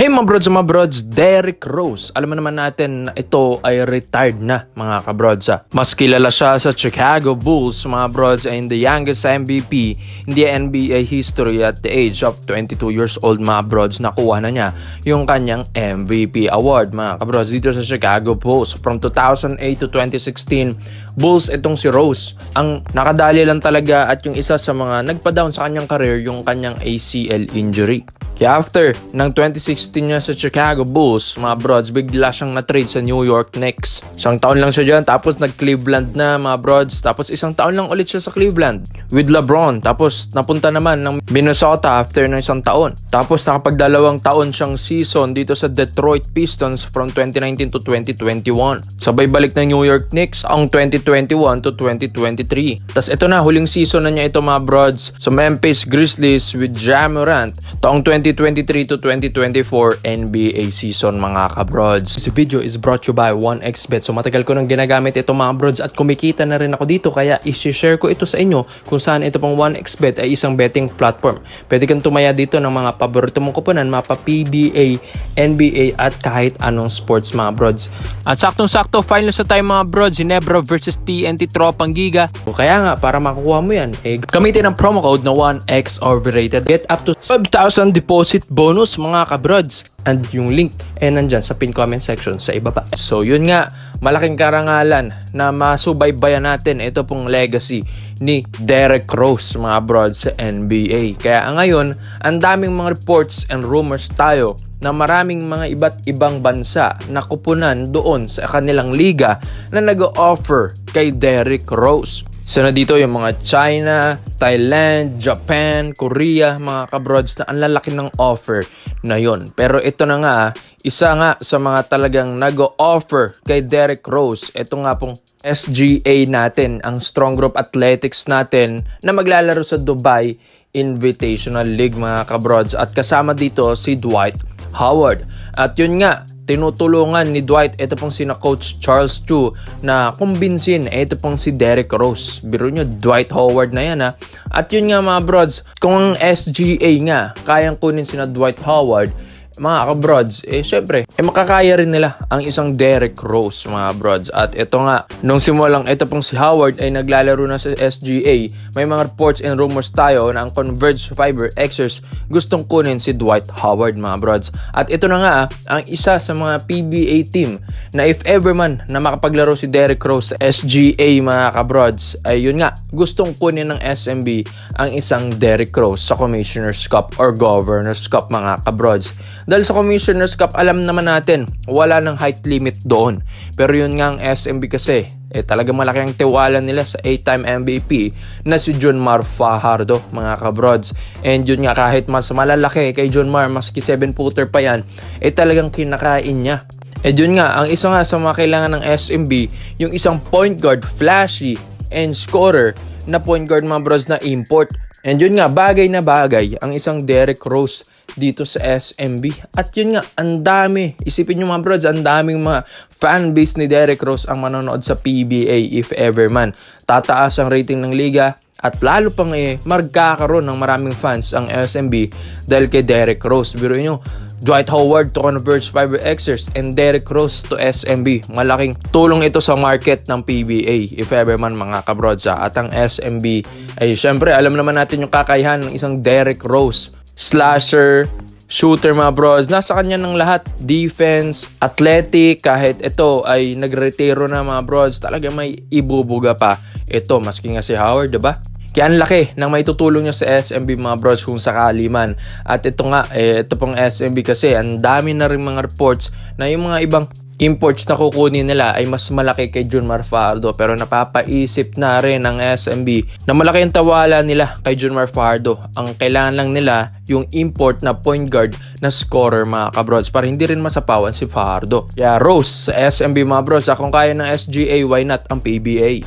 Hey mga brods, Derrick Rose. Alam mo naman natin na ito ay retired na mga kabrods. Mas kilala siya sa Chicago Bulls mga brods and the youngest MVP in the NBA history at the age of 22 years old mga brods. Nakuha na niya yung kanyang MVP award mga kabrods dito sa Chicago Bulls. From 2008 to 2016, Bulls itong si Rose. Ang nakadali lang talaga at yung isa sa mga nagpa-down sa kanyang career yung kanyang ACL injury. Kaya after ng 2016 niya sa Chicago Bulls, mga brods, bigla siyang na-trade sa New York Knicks. Isang taon lang siya dyan, tapos nag-Cleveland na mga brods. Tapos isang taon lang ulit siya sa Cleveland with LeBron. Tapos napunta naman ng Minnesota after ng isang taon. Tapos nakapag-2 taon siyang season dito sa Detroit Pistons from 2019 to 2021. Sabay balik ng New York Knicks ang 2021 to 2023. Tapos ito na, huling season na niya ito mga brods sa Memphis Grizzlies with Ja Morant taong 2023 to 2024 NBA season mga kabrods. This video is brought to you by 1xBet. So matagal ko nang ginagamit ito mga brods at kumikita na rin ako dito kaya i-share ko ito sa inyo kung saan ito pang 1xBet ay isang betting platform. Pwede kang tumaya dito ng mga paborito mong kuponan, mapa PBA, NBA at kahit anong sports mga brods. At saktong-sakto finals na tayo mga brods, Ginebra versus TNT Tropang Giga. O kaya nga para makukuha mo yan, gamitin ang promo code na 1x overrated. Get up to 5,000 deposit bonus mga kabrods. And yung link nandyan sa pin comment section sa ibaba. So yun nga, malaking karangalan na masubaybayan natin ito pong legacy ni Derrick Rose mga brods sa NBA. Kaya ngayon, ang daming mga reports and rumors tayo na maraming mga iba't ibang bansa na kupunan doon sa kanilang liga na nag-offer kay Derrick Rose. So na dito yung mga China, Thailand, Japan, Korea, mga kabrods na ang lalaki ng offer na yon. Pero ito na nga, isa nga sa mga talagang nag-offer kay Derrick Rose, ito nga pong SGA natin, ang Strong Group Athletics natin na maglalaro sa Dubai Invitational League mga kabrods. At kasama dito si Dwight Howard. At yun nga, tinutulungan ni Dwight, ito pong sina Coach Charles Chu na kumbinsin, ito pong si Derrick Rose. Biro nyo, Dwight Howard na yan ha. At yun nga mga brods, kung ang SGA nga, kayang kunin sina Dwight Howard, mga kabrods, syempre, makakaya rin nila ang isang Derrick Rose, mga brods. At ito nga, nung simulang ito pong si Howard ay naglalaro na sa SGA, may mga reports and rumors tayo na ang Converge Fiber Xers gustong kunin si Dwight Howard, mga brods. At ito na nga, ang isa sa mga PBA team na if ever man na makapaglaro si Derrick Rose sa SGA, mga kabrods, ay yun nga, gustong kunin ng SMB ang isang Derrick Rose sa Commissioner's Cup or Governor's Cup, mga kabrods. Dahil sa Commissioner's Cup, alam naman natin, wala ng height limit doon. Pero yun nga ang SMB kasi, talaga malaki ang tiwala nila sa 8-time MVP na si Jonmar Fajardo, mga kabrods. And yun nga, kahit mas malalaki kay Jonmar, maski 7-footer pa yan, talagang kinakain niya. Yun nga, ang isa nga sa mga kailangan ng SMB, yung isang point guard, flashy, and scorer na point guard mga bros na import. And yun nga, bagay na bagay ang isang Derrick Rose dito sa SMB. At yun nga, ang dami. Isipin nyo mga brods, ang daming mga fanbase ni Derrick Rose ang manonood sa PBA if ever man. Tataas ang rating ng liga at lalo pang magkakaroon ng maraming fans ang SMB dahil kay Derrick Rose. Biro nyo, Dwight Howard to Converge Fiber Xers and Derrick Rose to SMB. Malaking tulong ito sa market ng PBA if ever man mga kabrods. At ang SMB ay syempre alam naman natin yung kakayahan ng isang Derrick Rose. Slasher, shooter mga bros, nasa kanya ng lahat. Defense, athletic, kahit ito ay nagretiro na mga bros, talaga may ibubuga pa ito maski nga si Howard, diba? Kaya ang laki ng may tutulong niya sa SMB mga bros kung sakali man. At ito nga, ito pong SMB kasi ang dami na rin mga reports na yung mga ibang imports na kukunin nila ay mas malaki kay Jonmar Fajardo. Pero napapaisip na rin ng SMB na malaki ang tawala nila kay Jonmar Fajardo. Ang kailangan lang nila yung import na point guard na scorer mga kabrods para hindi rin masapawan si Fajardo. Kaya Rose sa SMB mga bros, kung kaya ng SGA, why not ang PBA?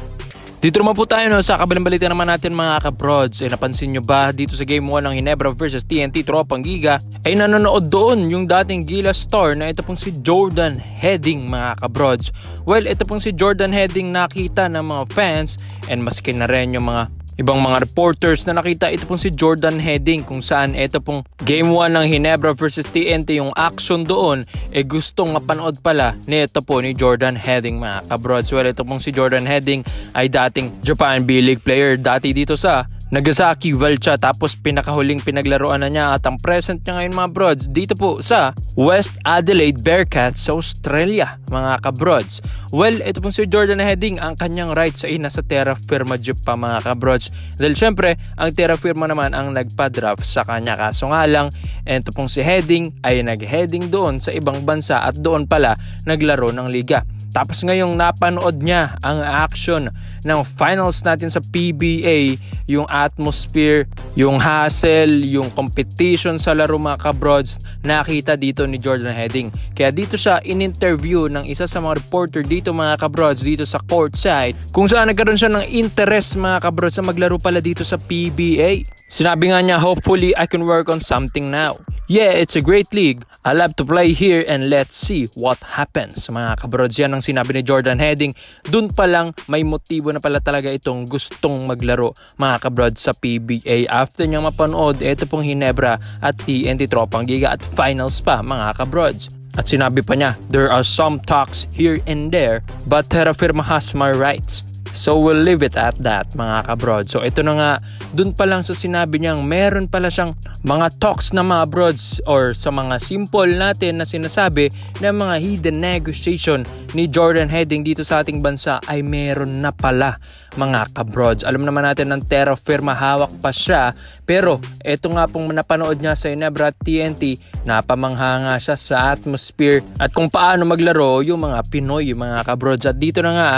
Dito naman po tayo sa kabilang balita naman natin mga kabrods. Napansin nyo ba dito sa Game 1 ng Ginebra versus TNT Tropang Giga ay nanonood doon yung dating Gilas star na ito pong si Jordan Heading mga kabrods. Well, ito pong si Jordan Heading nakita ng mga fans and maski na rin yung mga ibang mga reporters na nakita ito pong si Jordan Heading kung saan ito pong Game 1 ng Ginebra versus TNT yung action doon gustong mapanood pala nito po ni Jordan Heading mga kabrods. Well, ito pong si Jordan Heading ay dating Japan B-League player dati dito sa Nagasaki Velcha, tapos pinakahuling pinaglaruan na niya at ang present niya ngayon mga brods dito po sa West Adelaide Bearcats sa Australia mga kabrods. Well, ito pong si Jordan Heading, ang kanyang rights ay nasa Terra Firma Japan mga kabrods. Dahil syempre ang Terra Firma naman ang nagpa-draft sa kanya, kaso nga lang ito pong si Heading ay nag-heading doon sa ibang bansa at doon pala naglaro ng liga. Tapos ngayong napanood niya ang action ng finals natin sa PBA, yung atmosphere, yung hassle, yung competition sa laro mga kabrods, nakita dito ni Jordan Heading. Kaya dito siya in-interview ng isa sa mga reporter dito mga kabrods dito sa courtside, kung saan nagkaroon siya ng interest mga kabrods sa maglaro pala dito sa PBA. Sinabi nga niya, hopefully I can work on something now. Yeah, it's a great league. I love to play here and let's see what happens. Mga kabrods, yan ang sinabi ni Jordan Heading. Dun pa lang may motibo na pala talaga itong gustong maglaro mga kabrods sa PBA. After niyang mapanood, ito pong Ginebra at TNT Tropang Giga at finals pa mga kabrods. At sinabi pa niya, there are some talks here and there, but Terra Firma has my rights. So we'll leave it at that mga kabrod. So ito na nga, dun pa lang sa sinabi niyang meron pala siyang mga talks na mga brods, or sa mga simple natin na sinasabi na mga hidden negotiation ni Jordan Heading dito sa ating bansa ay meron na pala mga kabrods. Alam naman natin ng Terra Firma, hawak pa siya, pero ito nga pong napanood niya sa Ginebra at TNT, napamangha nga siya sa atmosphere at kung paano maglaro yung mga Pinoy mga kabrods. At dito na nga,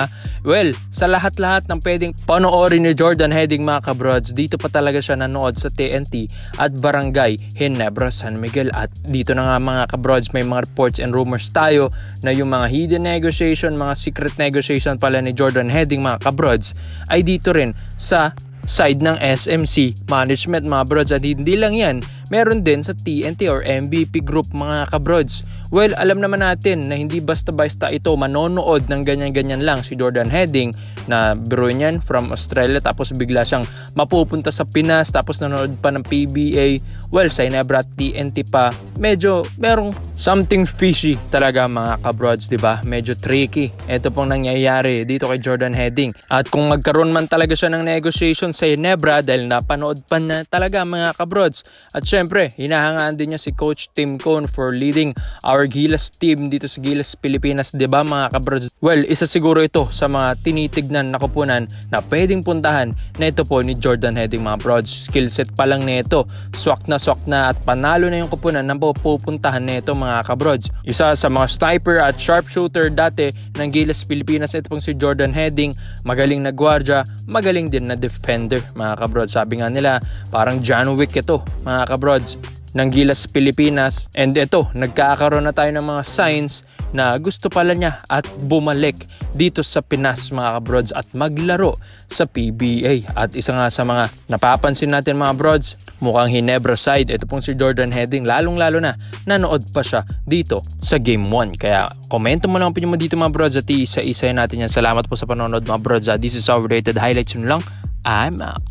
well, sa lahat-lahat ng pwedeng panoorin ni Jordan Heading mga kabrods, dito pa talaga siya nanood sa TNT at Barangay Ginebra San Miguel. At dito na nga mga kabrods, may mga reports and rumors tayo na yung mga hidden negotiation, mga secret negotiation pala ni Jordan Heading mga kabrods ay dito rin sa side ng SMC management mga brods. At hindi lang yan, meron din sa TNT or MVP group mga kabrods. Well, alam naman natin na hindi basta-basta ito manonood ng ganyan-ganyan lang si Jordan Heading, na biro niyan from Australia tapos bigla siyang mapupunta sa Pinas tapos nanonood pa ng PBA. Well, sa Ginebra at TNT pa, medyo merong something fishy talaga mga kabrods, diba? Medyo tricky ito pong nangyayari dito kay Jordan Heading. At kung magkaroon man talaga siya ng negotiation sa Ginebra dahil napanood pa na talaga mga kabrods, at syempre hinahangaan din niya si Coach Tim Cone for leading our Gilas team dito sa Gilas Pilipinas, diba mga kabrods? Well, isa siguro ito sa mga tinitignan na kupunan na pwedeng puntahan na ito po ni Jordan Heading mga brods. Skillset pa lang nito, swak na at panalo na yung kupunan na pupuntahan nito mga kabrods. Isa sa mga sniper at sharpshooter dati ng Gilas Pilipinas, ito pong si Jordan Heading. Magaling na gwardiya, magaling din na defender mga kabrods. Sabi nga nila, parang John Wick ito mga kabrods ng Gilas Pilipinas. And ito, nagkakaroon na tayo ng mga signs na gusto pala niya at bumalik dito sa Pinas mga kabrods at maglaro sa PBA. At isa nga sa mga napapansin natin mga brods, mukhang Ginebra side, ito pong si Jordan Heading, lalong-lalo na nanood pa siya dito sa Game 1. Kaya komento mo lang ang opinion mo dito mga brods at isa-isa natin yan. Salamat po sa panonood mga brods. This is our rated highlights yun lang. I'm out.